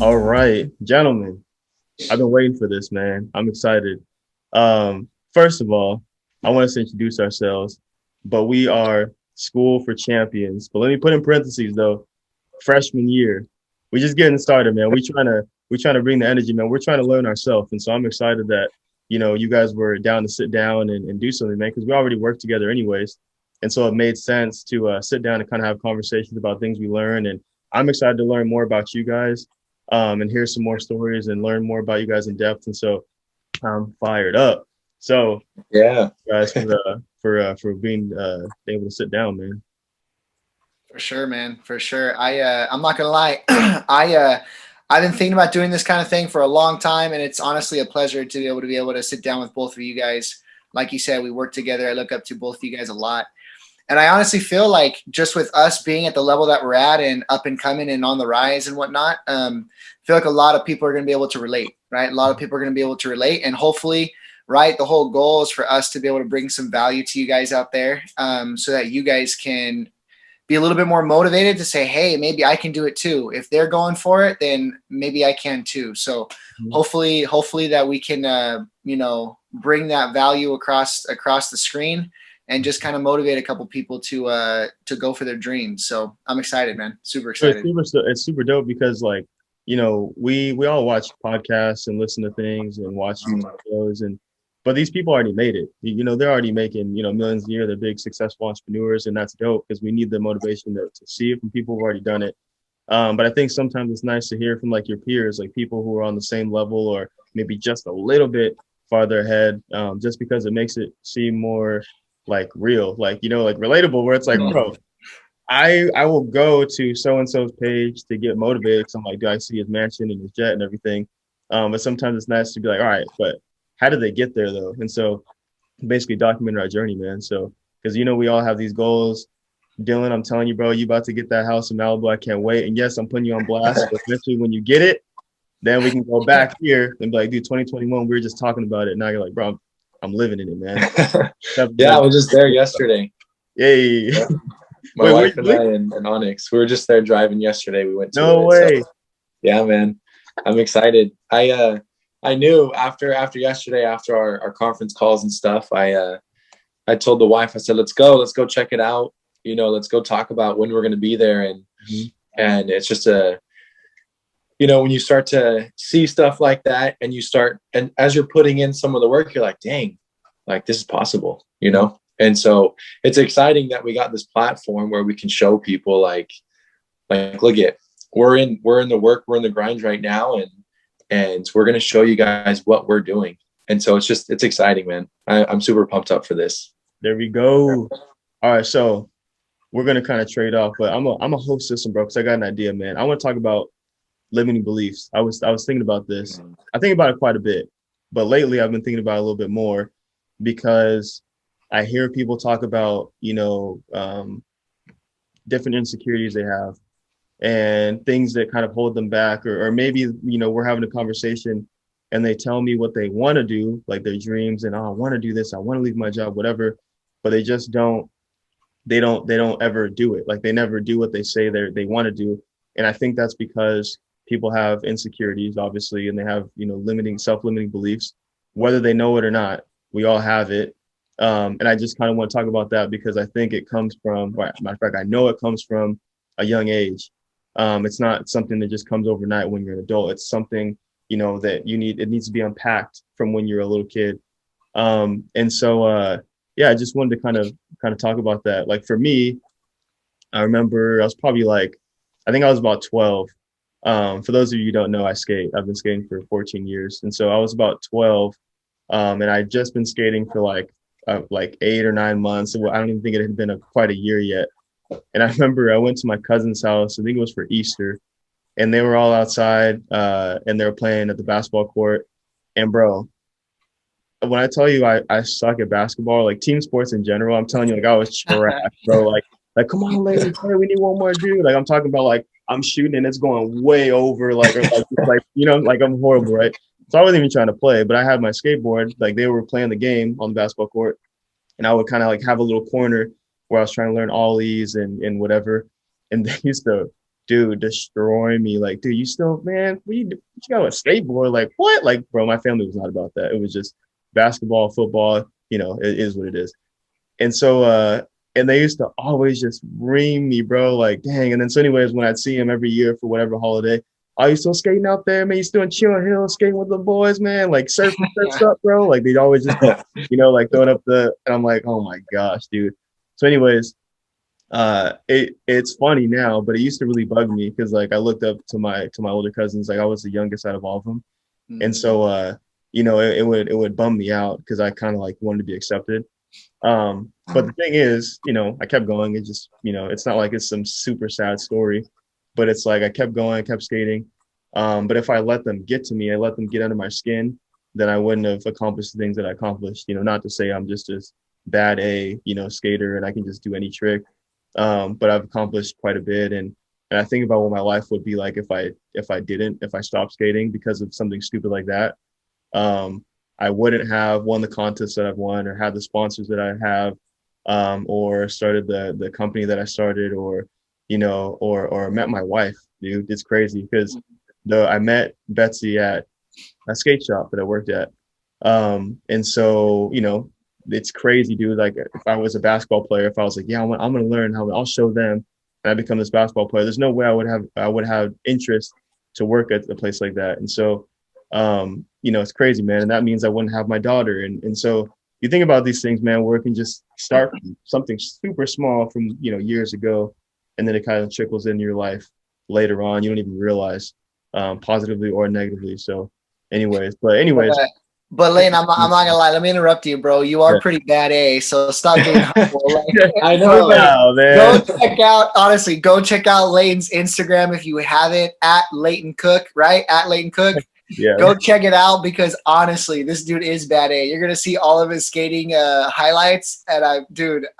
All right, gentlemen, I've been waiting for this, man. I'm excited. First of all, I want us to introduce ourselves, but we are School for Champions. But let me put in parentheses though, freshman year. We just getting started, man. We trying to bring the energy, man. We're trying to learn ourselves, and so I'm excited that you guys were down to sit down and do something, man, because we already worked together anyways, and so it made sense to sit down and kind of have conversations about things we learn. And I'm excited to learn more about you guys, and hear some more stories and learn more about you guys in depth. And so I'm fired up. So Yeah, guys for being able to sit down, man. For sure, man. For sure. I'm not gonna lie. I've been thinking about doing this kind of thing for a long time, and it's honestly a pleasure to be able to sit down with both of you guys. Like you said, we work together. I look up to both of you guys a lot. And I honestly feel like just with us being at the level that we're at and up and coming and on the rise and whatnot, I feel like a lot of people are going to be able to relate, right? A lot of people are going to be able to relate, and hopefully, right, the whole goal is for us to be able to bring some value to you guys out there, so that you guys can be a little bit more motivated to say, hey, maybe I can do it too. If they're going for it, then maybe I can too. So Mhm. hopefully that we can, bring that value across the screen and just kind of motivate a couple people to go for their dreams. So I'm excited, man. Super So it's excited. super dope because like we all watch podcasts and listen to things and watch YouTube videos, and but these people already made it. They're already making millions a year. They're big successful entrepreneurs, and that's dope because we need the motivation to see it from people who've already done it. But I think sometimes it's nice to hear from like your peers, like people who are on the same level or maybe just a little bit farther ahead, just because it makes it seem more like real, like like relatable, where it's like, bro, I will go to so and so's page to get motivated. So I'm like, do I see his mansion and his jet and everything? But sometimes it's nice to be like, all right, but how did they get there though? And so basically documenting our journey, man. So because we all have these goals. Dylan, I'm telling you, bro, you about to get that house in Malibu. I can't wait. And yes, I'm putting you on blast. But eventually, when you get it, then we can go back here and be like, dude, 2021, we were just talking about it. Now you're like, bro, I'm living in it, man. yeah. I was just there yesterday. Yay. Yeah. My Wait, were wife you and really? I and Onyx. We were just there driving yesterday. We went to No it. So way. yeah, man, I'm excited. I knew after yesterday, after our conference calls and stuff, I told the wife, I said, let's go check it out. Let's go talk about when we're going to be there. Mhm. And it's just when you start to see stuff like that and and as you're putting in some of the work, you're like, dang, like this is possible. And so it's exciting that we got this platform where we can show people like, look at, we're in the work, we're in the grind right now. And we're going to show you guys what we're doing. And so it's exciting, man. I'm super pumped up for this. There we go. All right, so we're gonna kind of trade off, but I'm a host system, bro, because I got an idea, man. I want to talk about limiting beliefs. I was thinking about this. I think about it quite a bit, but lately I've been thinking about it a little bit more because I hear people talk about different insecurities they have and things that kind of hold them back, or maybe we're having a conversation and they tell me what they want to do, like their dreams, and, oh, I want to do this, I want to leave my job, whatever, but they just don't ever do it. Like they never do what they say they want to do. And I think that's because people have insecurities, obviously, and they have limiting self-limiting beliefs, whether they know it or not. We all have it. And I just kind of want to talk about that because I think it comes from, well, matter of fact, I know it comes from a young age. It's not something that just comes overnight when you're an adult. It's something that it needs to be unpacked from when you're a little kid. And so yeah, I just wanted to kind of talk about that. Like for me, I remember I was probably like, I think I was about 12. For those of you who don't know, I skate. I've been skating for 14 years, and so I was about 12, and I'd just been skating for like 8 or 9 months. So I don't even think it had been quite a year yet. And I remember I went to my cousin's house. I think it was for Easter, and they were all outside, and they were playing at the basketball court. And bro, when I tell you I suck at basketball, like team sports in general, I'm telling you, like I was trash, bro. Like come on, ladies, hey, we need one more dude. Like I'm talking about, like I'm shooting and it's going way over, like or like like I'm horrible, right? So I wasn't even trying to play, but I had my skateboard. Like they were playing the game on the basketball court, and I would kind of like have a little corner where I was trying to learn ollies and whatever. And they used to dude, destroying me. Like, dude, you still, man, you got a skateboard? Like, what? Like, bro, my family was not about that. It was just basketball, football, it is what it is. And so, and they used to always just ream me, bro. Like, dang. And then, so, anyways, when I'd see him every year for whatever holiday, are you still skating out there, man? You still in Chill Hill skating with the boys, man? Like, surf's up, bro. Like, they'd always just, like throwing up and I'm like, oh my gosh, dude. So, anyways, it's funny now, but it used to really bug me because like I looked up to my older cousins, like I was the youngest out of all of them, and so it would bum me out because I kind of like wanted to be accepted. But the thing is, I kept going. It just, it's not like it's some super sad story, but it's like I kept going, kept skating. But if I let them get to me, I let them get under my skin, then I wouldn't have accomplished the things that I accomplished. Not to say I'm just this bad skater and I can just do any trick. But I've accomplished quite a bit, and I think about what my life would be like if I stopped skating because of something stupid like that. I wouldn't have won the contests that I've won, or had the sponsors that I have, or started the company that I started, or or met my wife, dude. It's crazy because I met Betsy at a skate shop that I worked at, and so it's crazy, dude. Like if I was a basketball player, if I was like, yeah, I'm gonna learn how, I'll show them, and I become this basketball player, there's no way I would have interest to work at a place like that. And so, it's crazy, man. And that means I wouldn't have my daughter. And so you think about these things, man, where it can just start from something super small from years ago, and then it kind of trickles into your life later on. You don't even realize, positively or negatively. So, anyways. But Lane, I'm not gonna lie. Let me interrupt you, bro. You are pretty bad, so stop getting humble. Like, I know, man. Go check out, honestly, go check out Layton's Instagram if you haven't, at Lheighton Cook, right? At Lheighton Cook. Yeah. Go check it out because honestly, this dude is bad A. You're gonna see all of his skating highlights, and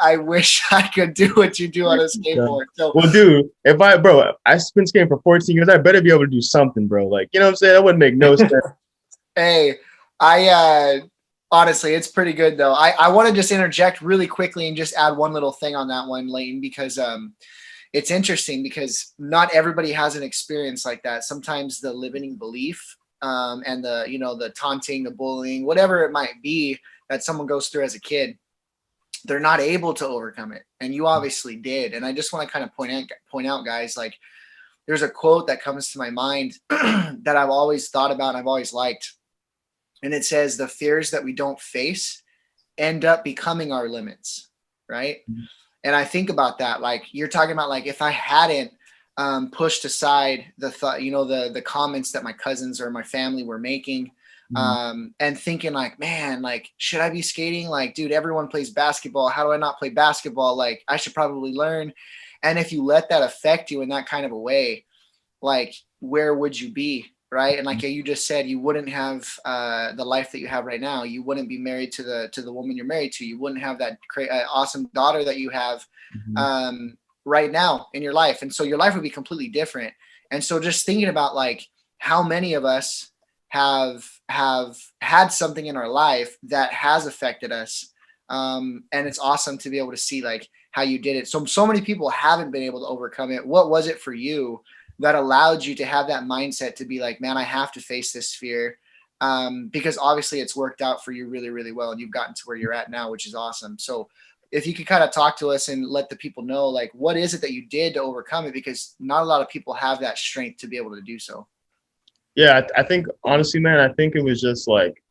I wish I could do what you do on a skateboard. So, well, dude, I've been skating for 14 years. I better be able to do something, bro. Like, you know what I'm saying? That wouldn't make no sense. Hey, honestly, it's pretty good though. I want to just interject really quickly and just add one little thing on that one, Lane, because it's interesting because not everybody has an experience like that. Sometimes the limiting belief and the taunting, the bullying, whatever it might be that someone goes through as a kid, they're not able to overcome it. And you obviously did. And I just want to kind of point out, guys, like there's a quote that comes to my mind that I've always thought about and I've always liked. And it says, the fears that we don't face end up becoming our limits, right? Mm-hmm. And I think about that, like you're talking about, like if I hadn't pushed aside the thought, the comments that my cousins or my family were making, and thinking like, man, like, should I be skating? Like, dude, everyone plays basketball. How do I not play basketball? Like, I should probably learn. And if you let that affect you in that kind of a way, like, where would you be? Right. And like you just said, you wouldn't have the life that you have right now. You wouldn't be married to the woman you're married to. You wouldn't have that awesome daughter that you have right now in your life. And so your life would be completely different. And so just thinking about like how many of us have had something in our life that has affected us. And it's awesome to be able to see like how you did it. So many people haven't been able to overcome it. What was it for you that allowed you to have that mindset to be like, man, I have to face this fear? Because obviously it's worked out for you really, really well. And you've gotten to where you're at now, which is awesome. So if you could kind of talk to us and let the people know, like, what is it that you did to overcome it? Because not a lot of people have that strength to be able to do so. Yeah, I think honestly, man, I think it was just like,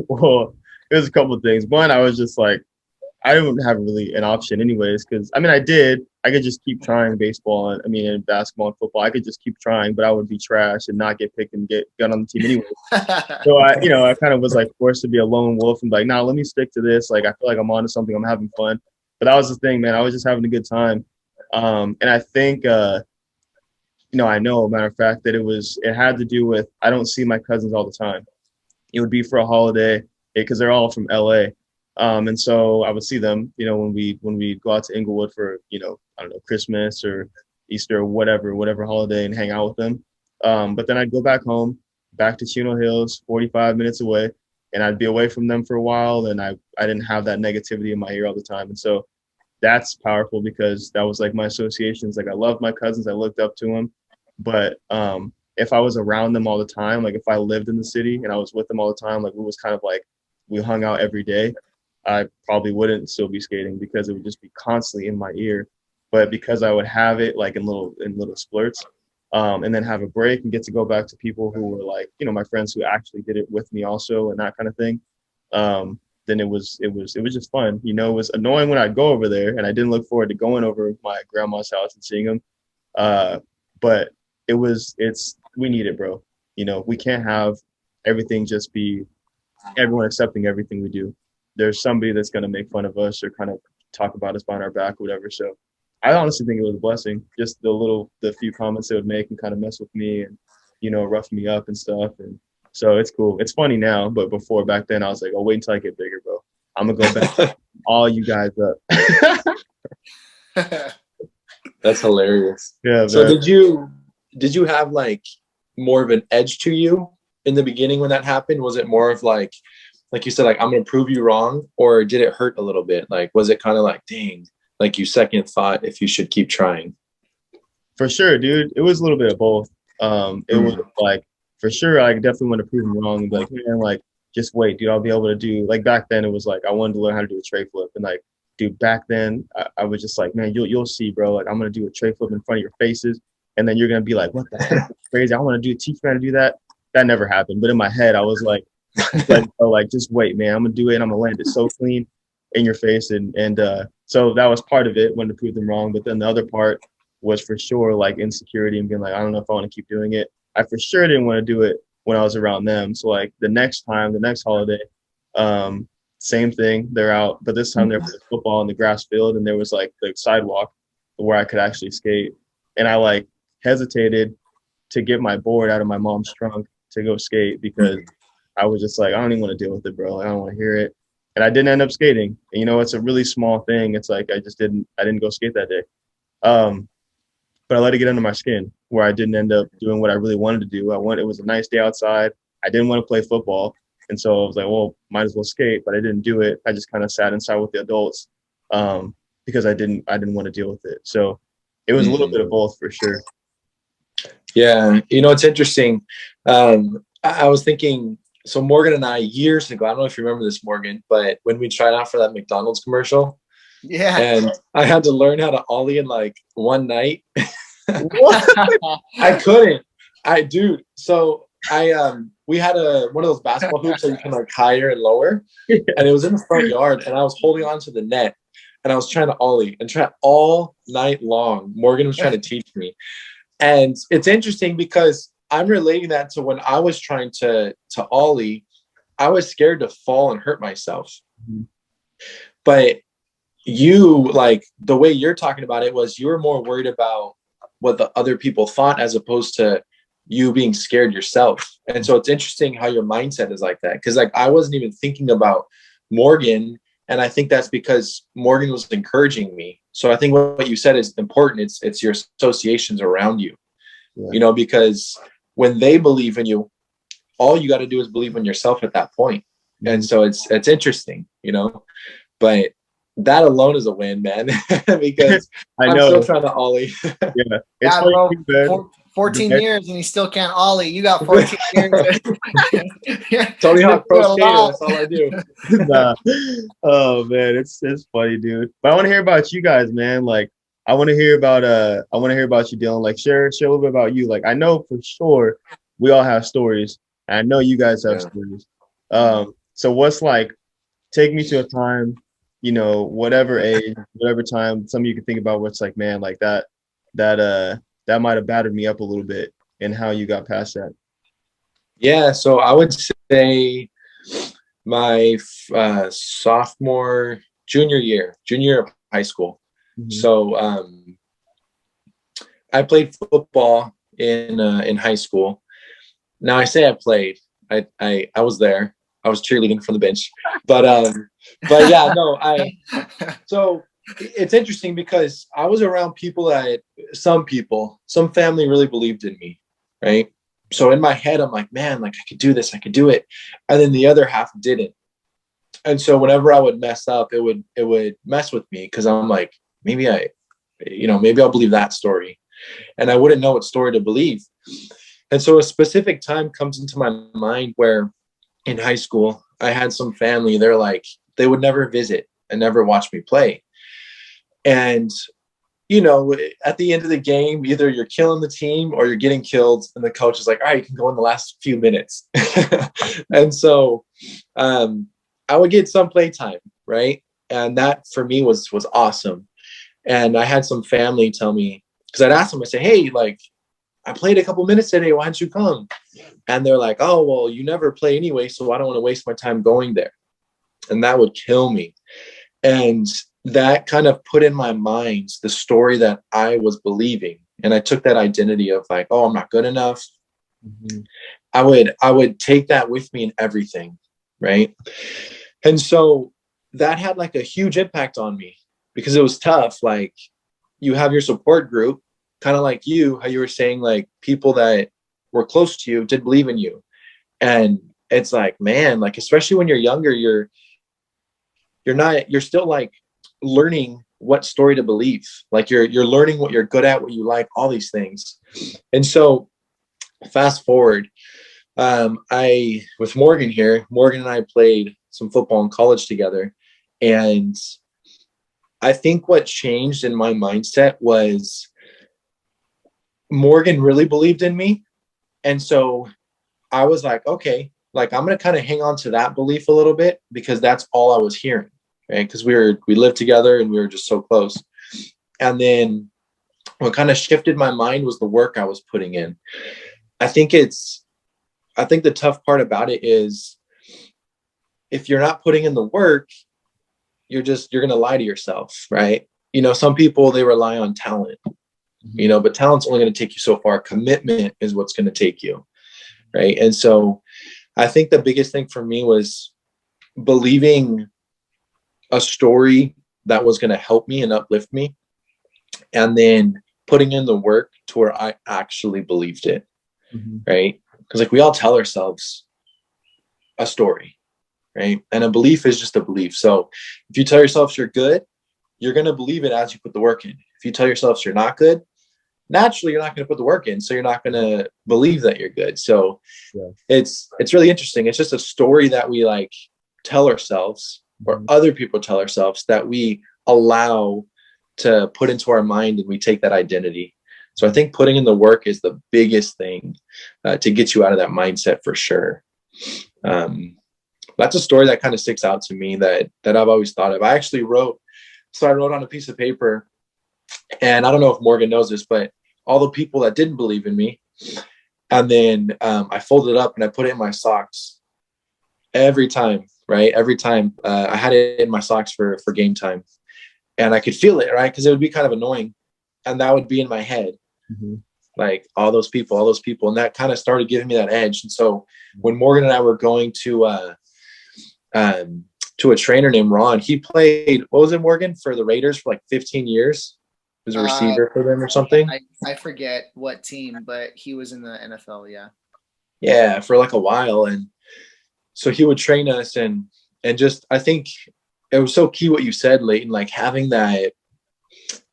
well, it was a couple of things. One, I was just like, I didn't have really an option anyways, because I mean, I could just keep trying baseball and basketball and football. I could just keep trying, but I would be trash and not get picked and get gun on the team anyway. So I kind of was like forced to be a lone wolf and be like, nah, let me stick to this. Like, I feel like I'm onto something. I'm having fun. But that was the thing, man. I was just having a good time. And I think, I know, matter of fact, that it had to do with, I don't see my cousins all the time. It would be for a holiday because they're all from LA. And so I would see them, when we go out to Inglewood for, I don't know, Christmas or Easter or whatever holiday, and hang out with them. But then I'd go back home, back to Chino Hills, 45 minutes away, and I'd be away from them for a while. And I didn't have that negativity in my ear all the time. And so that's powerful because that was like my associations. Like I loved my cousins, I looked up to them, but if I was around them all the time, like if I lived in the city and I was with them all the time, like it was kind of like we hung out every day, I probably wouldn't still be skating because it would just be constantly in my ear. But because I would have it like in little splurts, and then have a break and get to go back to people who were like, you know, my friends who actually did it with me also and that kind of thing. Then it was just fun. You know, it was annoying when I'd go over there and I didn't look forward to going over my grandma's house and seeing them. But we need it, bro. You know, we can't have everything just be everyone accepting everything we do. There's somebody that's going to make fun of us or kind of talk about us behind our back or whatever. So I honestly think it was a blessing. Just the few comments they would make and kind of mess with me and, you know, rough me up and stuff. And so it's cool. It's funny now, but before back then I was like, oh, wait until I get bigger, bro. I'm gonna go back all you guys up. That's hilarious. Yeah. So man. did you have like more of an edge to you in the beginning when that happened? Was it more of like you said, like, I'm going to prove you wrong, or did it hurt a little bit? Like, was it kind of like, dang, like you second thought if you should keep trying? For sure, dude. It was a little bit of both. It was like, for sure, I definitely want to prove them wrong. Like, man, like, just wait, dude. I'll be able to do, like, back then it was like, I wanted to learn how to do a tray flip. And like, dude, back then I was just like, man, you'll see, bro. Like, I'm going to do a tray flip in front of your faces. And then you're going to be like, what the heck? That's crazy. I want to teach me how to do that. That never happened. But in my head, I was like, just wait, man. I'm gonna do it. And I'm gonna land it so clean in your face. And so that was part of it, wanting to prove them wrong. But then the other part was for sure like insecurity and being like, I don't know if I want to keep doing it. I for sure didn't want to do it when I was around them. So like the next holiday, same thing. They're out, but this time they're playing football on the grass field, and there was like the sidewalk where I could actually skate. And I like hesitated to get my board out of my mom's trunk to go skate because I was just like, I don't even want to deal with it, bro. Like, I don't want to hear it. And I didn't end up skating. And, you know, it's a really small thing. It's like I didn't go skate that day. But I let it get under my skin where I didn't end up doing what I really wanted to do. It was a nice day outside. I didn't want to play football. And so I was like, well, might as well skate, but I didn't do it. I just kind of sat inside with the adults because I didn't want to deal with it. So it was a little bit of both for sure. Yeah. You know, it's interesting. I was thinking, so Morgan and I years ago, I don't know if you remember this, Morgan, but when we tried out for that McDonald's commercial, yeah, and I had to learn how to ollie in like one night. I couldn't. So we had one of those basketball hoops that you can like higher and lower, and it was in the front yard, and I was holding on to the net, and I was trying to ollie and try all night long. Morgan was trying to teach me, and it's interesting because I'm relating that to when I was trying to ollie. I was scared to fall and hurt myself. Mm-hmm. But you, like, the way you're talking about it was you were more worried about what the other people thought as opposed to you being scared yourself. And so it's interesting how your mindset is like that. Because like I wasn't even thinking about Morgan. And I think that's because Morgan was encouraging me. So I think what you said is important. It's your associations around you, you know, because when they believe in you, all you got to do is believe in yourself at that point. And so it's interesting, you know, but that alone is a win, man, because I'm still trying to ollie. Yeah, it's bro, 14 years and he still can't ollie. You got 14 years. Tony Hawk Pro Skater. That's all I do. Nah. Oh man, it's funny, dude. But I want to hear about you guys, man. Like, I want to hear about you, Dylan. Like, share a little bit about you. Like, I know for sure we all have stories. And I know you guys have stories. So what's like? Take me to a time, you know, whatever age, whatever time, some of you can think about what's like, man, like that might have battered me up a little bit, and how you got past that. Yeah, so I would say my junior year of high school. Mm-hmm. So I played football in high school. Now I say I played. I was there. I was cheerleading from the bench, but yeah, no. So it's interesting because I was around people that some family really believed in me, right? So in my head, I'm like, man, like I could do this, I could do it, and then the other half didn't. And so whenever I would mess up, it would mess with me, because I'm like, maybe maybe I'll believe that story, and I wouldn't know what story to believe. And so a specific time comes into my mind where in high school, I had some family, they're like, they would never visit and never watch me play. And, at the end of the game, either you're killing the team or you're getting killed. And the coach is like, all right, you can go in the last few minutes. And so I would get some play time, right? And that for me was awesome. And I had some family tell me, because I'd ask them, I say, hey, like, I played a couple minutes today, why don't you come? And they're like, oh, well, you never play anyway, so I don't want to waste my time going there. And that would kill me. And that kind of put in my mind the story that I was believing. And I took that identity of like, oh, I'm not good enough. Mm-hmm. I would take that with me in everything, right? And so that had like a huge impact on me, because it was tough. Like, you have your support group, kind of like how you were saying, like, people that were close to you did believe in you. And it's like, man, like, especially when you're younger, you're still like learning what story to believe. Like you're learning what you're good at, what you like, all these things. And so fast forward, with Morgan and I played some football in college together. And I think what changed in my mindset was Morgan really believed in me. And so I was like, okay, like, I'm going to kind of hang on to that belief a little bit, because that's all I was hearing. Right? Because we lived together and we were just so close. And then what kind of shifted my mind was the work I was putting in. I think the tough part about it is, if you're not putting in the work, you're going to lie to yourself, right? Some people, they rely on talent, but talent's only going to take you so far. Commitment is what's going to take you. Right. And so I think the biggest thing for me was believing a story that was going to help me and uplift me, and then putting in the work to where I actually believed it. Mm-hmm. Right. Because like, we all tell ourselves a story, right? And a belief is just a belief. So if you tell yourself you're good, you're going to believe it as you put the work in. If you tell yourself you're not good, naturally you're not going to put the work in, so you're not going to believe that you're good. So it's really interesting. It's just a story that we like tell ourselves, or other people tell ourselves, that we allow to put into our mind, and we take that identity. So I think putting in the work is the biggest thing to get you out of that mindset, for sure. That's a story that kind of sticks out to me that I've always thought of. I actually wrote on a piece of paper, and I don't know if Morgan knows this, but all the people that didn't believe in me, and then I folded it up and I put it in my socks every time, right? Every time I had it in my socks for game time, and I could feel it, right? Because it would be kind of annoying, and that would be in my head. Mm-hmm. Like, all those people, and that kind of started giving me that edge. And so when Morgan and I were going to a trainer named Ron, he played, what was it, Morgan, for the Raiders for like 15 years. He was a receiver for them or something. I forget what team, but he was in the NFL. Yeah, for like a while. And so he would train us, and just, I think it was so key what you said, Lheighton, like having that,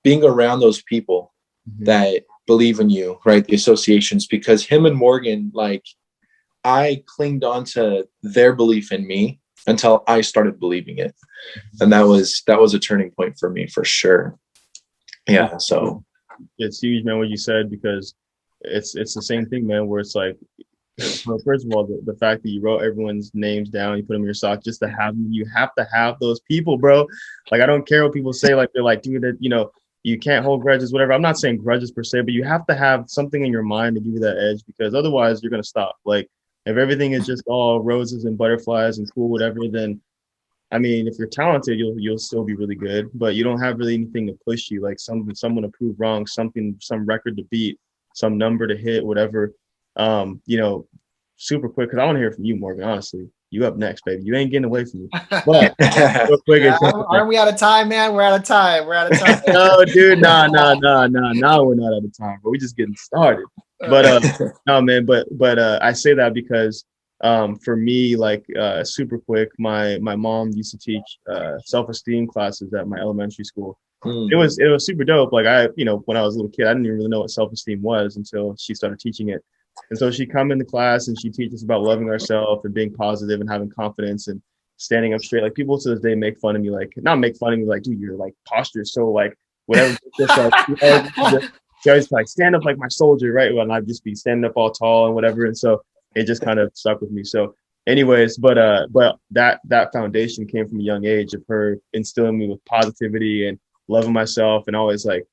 being around those people that believe in you, right? The associations, because him and Morgan, like, I clinged on to their belief in me until I started believing it. And that was a turning point for me, for sure. Yeah. So it's huge, man, what you said, because it's the same thing, man, where it's like, well, first of all, the fact that you wrote everyone's names down, you put them in your sock, just to have them, you have to have those people, bro. Like, I don't care what people say, like, they're like, dude, that, you can't hold grudges, whatever. I'm not saying grudges per se, but you have to have something in your mind to give you that edge, because otherwise you're going to stop. Like, if everything is just all roses and butterflies and cool, whatever, then, I mean, if you're talented, you'll still be really good, but you don't have really anything to push you, like someone to prove wrong, some record to beat, some number to hit, whatever. Super quick, because I want to hear from you, Morgan, honestly. You up next, baby. You ain't getting away from me. But real quick, aren't we out of time, man? We're out of time. No, dude, nah, we're not out of time, but we're just getting started. But no, man, but I say that because For me, like super quick, my mom used to teach self-esteem classes at my elementary school. Mm. It was super dope. Like when I was a little kid, I didn't even really know what self-esteem was until she started teaching it. And so she come into class and she teaches about loving ourselves and being positive and having confidence and standing up straight. Like people to this day make fun of me, like not make fun of me, like, dude, your like posture is so like whatever. Just like she always like stand up like my soldier, right? Well, and I'd just be standing up all tall and whatever. And so it just kind of stuck with me. So anyways, but that foundation came from a young age of her instilling me with positivity and loving myself and always like,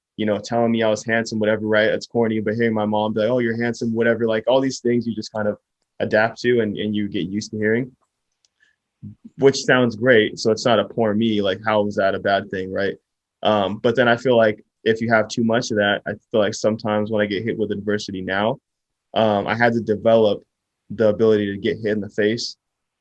telling me I was handsome, whatever, right? It's corny, but hearing my mom be like, oh, you're handsome, whatever, like all these things you just kind of adapt to and you get used to hearing, which sounds great. So it's not a poor me, like how is that a bad thing, right? But then I feel like if you have too much of that, I feel like sometimes when I get hit with adversity now, I had to develop the ability to get hit in the face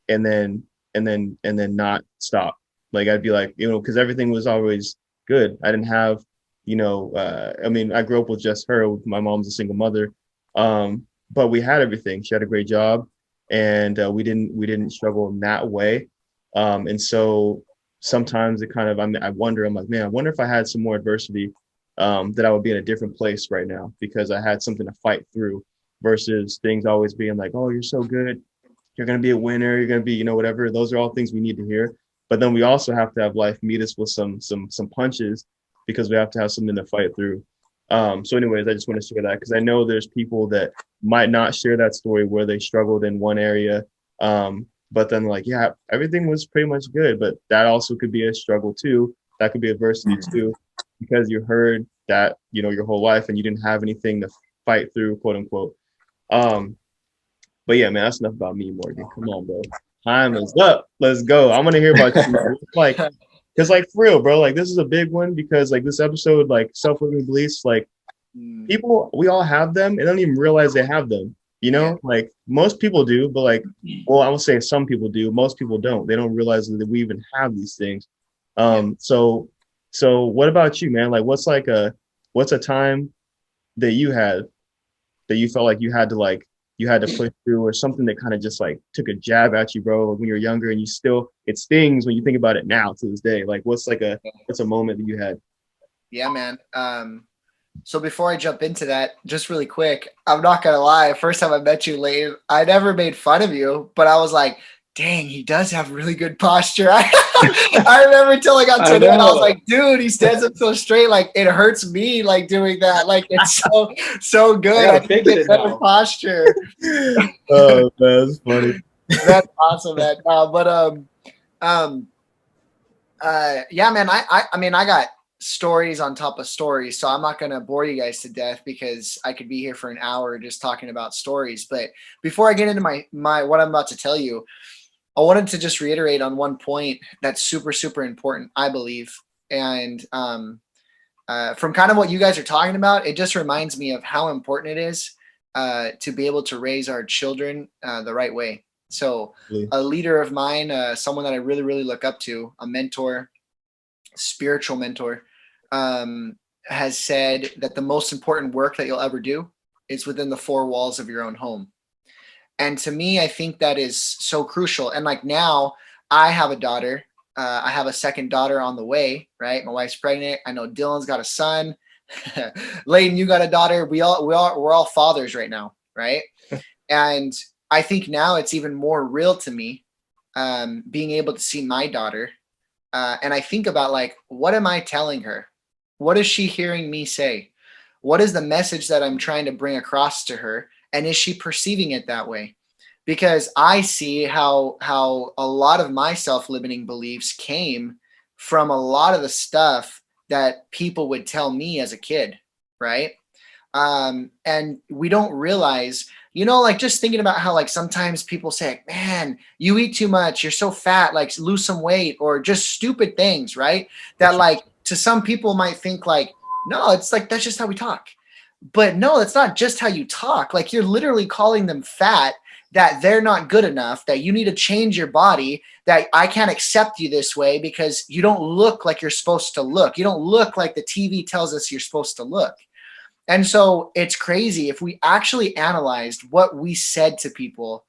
and then not stop. Like I'd be like, because everything was always good. I didn't have, I mean, I grew up with just her. My mom's a single mother, but we had everything. She had a great job, and we didn't struggle in that way. And so sometimes it kind of, I wonder. I'm like, man, I wonder if I had some more adversity, that I would be in a different place right now because I had something to fight through versus things always being like, oh, you're so good, you're going to be a winner, you're going to be, whatever. Those are all things we need to hear. But then we also have to have life meet us with some punches because we have to have something to fight through. So anyways, I just want to share that because I know there's people that might not share that story where they struggled in one area. But then like, yeah, everything was pretty much good, but that also could be a struggle too. That could be adversity too, because you heard that, your whole life and you didn't have anything to fight through, quote unquote. But yeah, man, that's enough about me, Morgan. Come on, bro. Time is up. Let's go. I want to hear about you. Like, because like for real, bro, like this is a big one because like this episode, like self-limiting beliefs, like people, we all have them and don't even realize they have them. Like most people do, but like, well, I would say some people do. Most people don't. They don't realize that we even have these things. So what about you, man? Like, what's a time that you had that you felt like you had to push through or something that kind of just like took a jab at you, bro, like when you were younger and it stings when you think about it now to this day. Like what's a moment that you had? Yeah, man. So before I jump into that, just really quick, I'm not going to lie. First time I met you, Lheyton, I never made fun of you, but I was like, dang, he does have really good posture. I remember until I got to the end, I was like, dude, he stands up so straight. Like it hurts me like doing that. Like it's so good. I need to get better posture. Oh, that's funny. That's awesome, man. Yeah, man. I mean, I got stories on top of stories, so I'm not going to bore you guys to death because I could be here for an hour just talking about stories. But before I get into my what I'm about to tell you, I wanted to just reiterate on one point that's super, super important, I believe. And from kind of what you guys are talking about, it just reminds me of how important it is to be able to raise our children the right way. So a leader of mine, someone that I really, really look up to, a mentor, spiritual mentor, has said that the most important work that you'll ever do is within the four walls of your own home. And to me, I think that is so crucial. And like now I have a daughter, I have a second daughter on the way, right? My wife's pregnant. I know Dylan's got a son. Lheyton, you got a daughter. We're all fathers right now, right? And I think now it's even more real to me, being able to see my daughter. And I think about like, what am I telling her? What is she hearing me say? What is the message that I'm trying to bring across to her? And is she perceiving it that way? Because I see how a lot of my self-limiting beliefs came from a lot of the stuff that people would tell me as a kid, right? And we don't realize, like just thinking about how like sometimes people say, man, you eat too much, you're so fat, like lose some weight, or just stupid things, right? That like to some people might think like, no, it's like, that's just how we talk. But no, it's not just how you talk. Like you're literally calling them fat, that they're not good enough, that you need to change your body, that I can't accept you this way because you don't look like you're supposed to look. You don't look like the TV tells us you're supposed to look. And so it's crazy if we actually analyzed what we said to people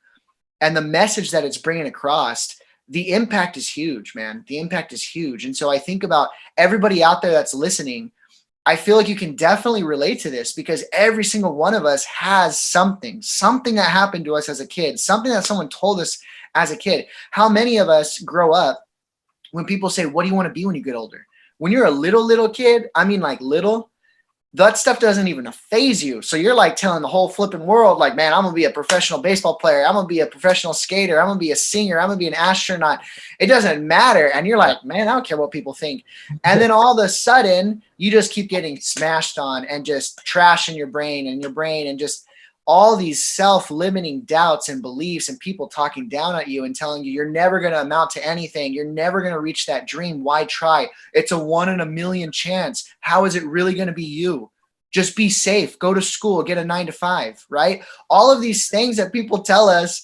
and the message that it's bringing across, the impact is huge, man. The impact is huge. And so I think about everybody out there that's listening. I feel like you can definitely relate to this because every single one of us has something that happened to us as a kid, something that someone told us as a kid. How many of us grow up when people say, what do you want to be when you get older? When you're a little kid, I mean like little, that stuff doesn't even phase you. So you're like telling the whole flipping world, like, man, I'm going to be a professional baseball player. I'm going to be a professional skater. I'm going to be a singer. I'm going to be an astronaut. It doesn't matter. And you're like, man, I don't care what people think. And then all of a sudden you just keep getting smashed on and just trash in your brain and just all these self-limiting doubts and beliefs and people talking down at you and telling you you're never going to amount to anything. You're never going to reach that dream. Why try? It's a 1 in a million chance. How is it really going to be you? Just be safe, go to school, get a 9 to 5, right? All of these things that people tell us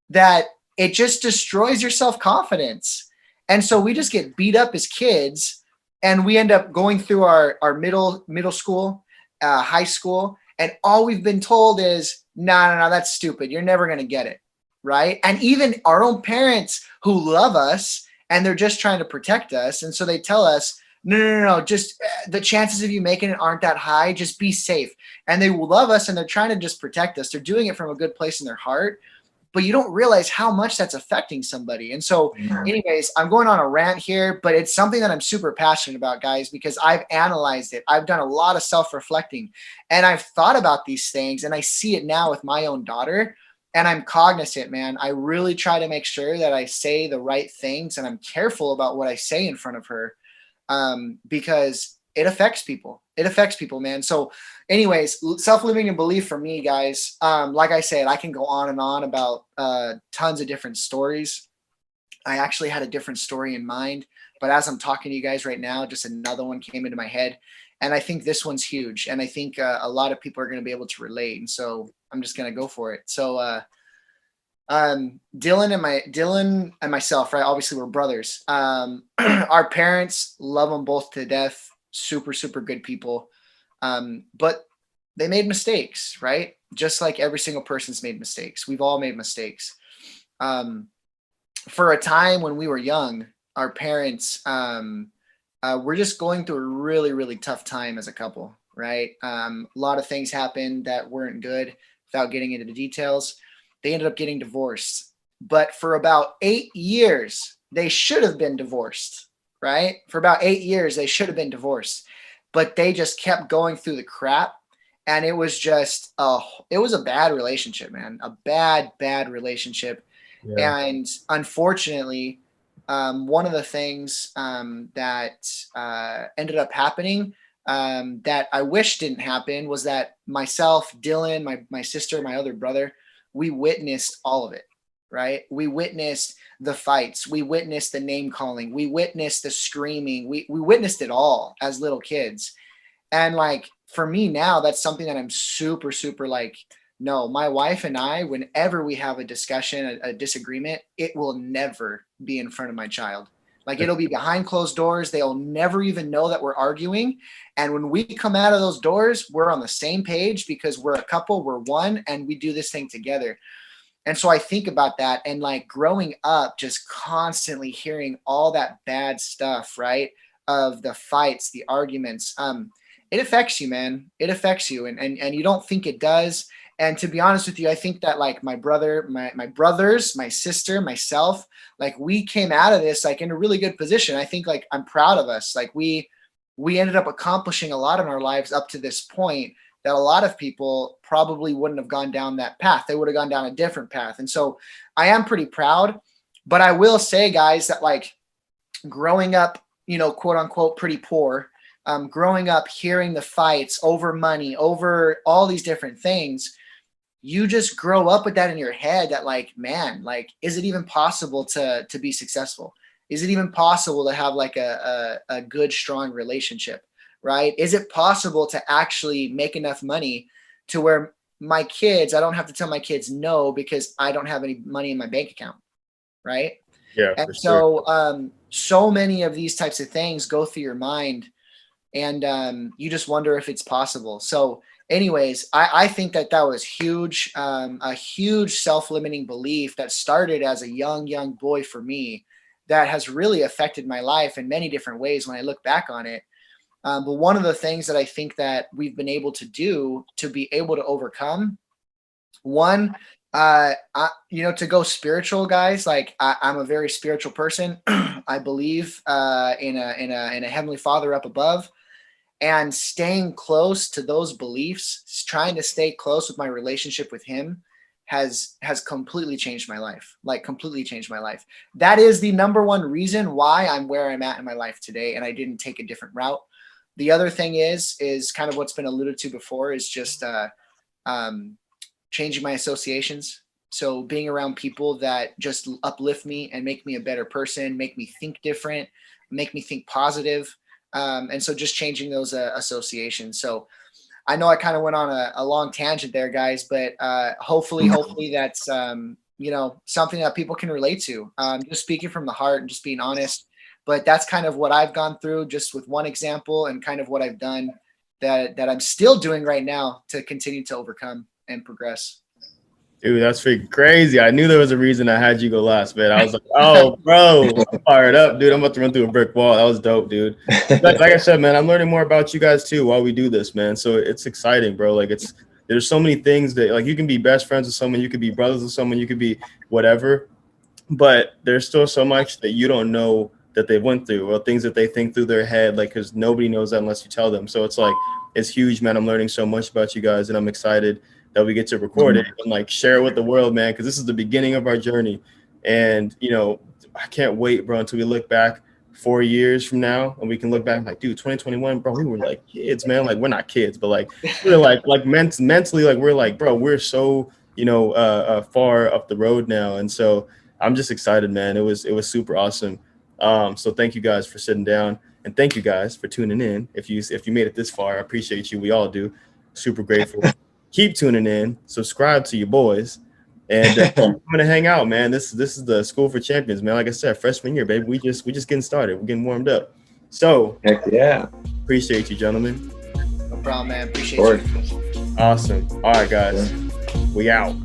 that it just destroys your self-confidence. And so we just get beat up as kids and we end up going through our middle school, high school. And all we've been told is, no, that's stupid. You're never going to get it, right? And even our own parents who love us and they're just trying to protect us. And so they tell us, no, just the chances of you making it aren't that high. Just be safe. And they will love us and they're trying to just protect us. They're doing it from a good place in their heart. But you don't realize how much that's affecting somebody. And so anyways, I'm going on a rant here, but it's something that I'm super passionate about, guys, because I've analyzed it. I've done a lot of self-reflecting and I've thought about these things and I see it now with my own daughter and I'm cognizant, man. I really try to make sure that I say the right things and I'm careful about what I say in front of her because it affects people. It affects people, man. So anyways, self-limiting belief for me, guys, like I said, I can go on and on about tons of different stories. I actually had a different story in mind, but as I'm talking to you guys right now, just another one came into my head. And I think this one's huge. And I think a lot of people are going to be able to relate. And so I'm just going to go for it. So Dylan and myself, right? Obviously we're brothers. Our parents love them both to death. Super, super good people. But they made mistakes, right? Just like every single person's made mistakes. We've all made mistakes. For a time when we were young, our parents were just going through a really, really tough time as a couple, right? A lot of things happened that weren't good. Without getting into the details, they ended up getting divorced. But for about 8 years, they should have been divorced, right? For about 8 years, they should have been divorced. But they just kept going through the crap. And it was just, it was a bad relationship, man. A bad relationship. Yeah. And unfortunately, one of the things that ended up happening that I wish didn't happen was that myself, Dylan, my sister, my other brother, we witnessed all of it, right? We witnessed the fights. We witnessed the name calling. We witnessed the screaming. We witnessed it all as little kids. And like, for me now, that's something that I'm super, super like, no, my wife and I, whenever we have a discussion, a disagreement, it will never be in front of my child. Like it'll be behind closed doors. They'll never even know that we're arguing. And when we come out of those doors, we're on the same page because we're a couple, we're one, and we do this thing together. And so I think about that and like growing up, just constantly hearing all that bad stuff, right? Of the fights, the arguments. It affects you, man. It affects you. And you don't think it does. And to be honest with you, I think that like my brother, my brothers, my sister, myself, like we came out of this like in a really good position. I think like I'm proud of us. Like we ended up accomplishing a lot in our lives up to this point that a lot of people probably wouldn't have gone down that path. They would have gone down a different path. And so I am pretty proud, but I will say, guys, that like growing up, you know, quote unquote, pretty poor, growing up, hearing the fights over money, over all these different things, you just grow up with that in your head that like, man, like, is it even possible to be successful? Is it even possible to have like a good, strong relationship, right? Is it possible to actually make enough money to where my kids, I don't have to tell my kids no because I don't have any money in my bank account, right? Yeah. And so, so many of these types of things go through your mind and you just wonder if it's possible. So anyways, I think that was huge, a huge self-limiting belief that started as a young boy for me, that has really affected my life in many different ways when I look back on it. But one of the things that I think that we've been able to do to be able to overcome, one, to go spiritual, guys. Like I'm a very spiritual person. I believe in a heavenly Father up above, and staying close to those beliefs, trying to stay close with my relationship with Him, has completely changed my life. Like completely changed my life. That is the number one reason why I'm where I'm at in my life today, and I didn't take a different route. The other thing is kind of what's been alluded to before, is just changing my associations. So being around people that just uplift me and make me a better person, make me think different, make me think positive. And so just changing those associations. So I know I kind of went on a long tangent there, guys, but hopefully that's, something that people can relate to. Just speaking from the heart and just being honest. But that's kind of what I've gone through, just with one example, and kind of what I've done that I'm still doing right now to continue to overcome and progress. Dude, that's freaking crazy. I knew there was a reason I had you go last, man. I was like, oh, bro, I'm fired up, dude. I'm about to run through a brick wall. That was dope, dude. Like I said, man, I'm learning more about you guys too while we do this, man. So it's exciting, bro. Like there's so many things that, like, you can be best friends with someone, you could be brothers with someone, you could be whatever, but there's still so much that you don't know that they went through, or things that they think through their head, like, because nobody knows that unless you tell them. So it's like, it's huge, man. I'm learning so much about you guys, and I'm excited that we get to record it and like share it with the world, man, because this is the beginning of our journey. And I can't wait, bro, until we look back 4 years from now, and we can look back like, dude, 2021, bro, we were like kids, man. Like, we're not kids, but like we're like mentally, like, we're like, bro, we're so far up the road now. And so I'm just excited, man. It was super awesome. So thank you guys for sitting down, and thank you guys for tuning in. If you made it this far, I appreciate you. We all do. Super grateful. Keep tuning in. Subscribe to your boys, and I'm gonna hang out, man. This is the School for Champions, man. Like I said, freshman year, baby. We just getting started. We're getting warmed up. So heck yeah, appreciate you, gentlemen. No problem, man. Appreciate you. Awesome. All right, guys. We out.